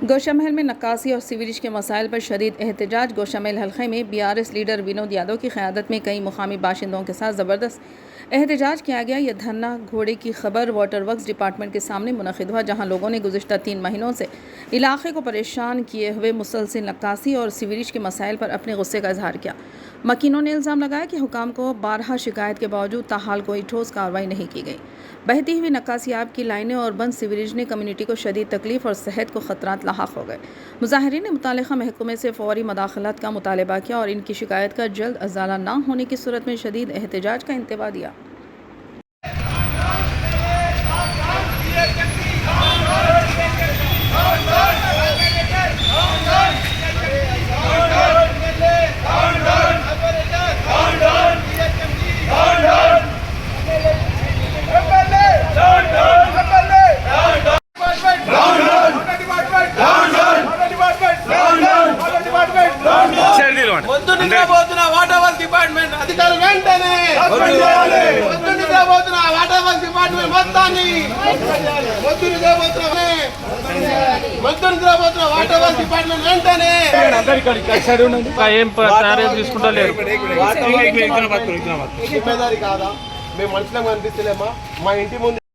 गोशामहल में नक्कासी और सीवरेज के मसाइल पर शदीद एहतजाज। गोशामहल हल्के में बीआरएस लीडर विनोद यादव की क़यादत में कई मुकामी बाशिंदों के साथ ज़बरदस्त एहतजाज किया गया। यह धरना घोड़े की खबर वाटर वर्क्स डिपार्टमेंट के सामने मुनक़िद हुआ, जहाँ लोगों ने गुज़िश्ता 3 महीनों से इलाके को परेशान किए हुए मुसलसिल नक्कासी और सीवरेज के मसाइल पर अपने गुस्से का इजहार किया। मकीनों ने इल्ज़ाम लगाया कि हुकाम को 12 शिकायत के बावजूद ताहाल कोई ठोस कार्रवाई नहीं की गई। बहती हुई नक्कासियाब की लाइनें और बंद सीवरेज ने कम्युनिटी को शदीद तकलीफ और सेहत को ख़तरात लाहक हो गए। मुज़ाहिरीन ने मुतालिका महकमे से फ़ौरी मदाखलत का मुतालबा किया और इनकी शिकायत का जल्द अज़ाला न होने की सूरत में शदीद एहतजाज का इंतबा दिया। వాటర్ వర్క్స్ డిపార్ట్మెంట్ అధికారులు వెంటనే వాటర్ వర్క్స్ డిపార్ట్మెంట్ మొత్తాన్ని వాటర్ వర్క్స్ డిపార్ట్మెంట్ వెంటనే ఏం తయారు తీసుకుంటలేరు. జిమ్మేదారి కాదా? మేము మనుషులం కనిపిస్తలేమా? మా ఇంటి ముందు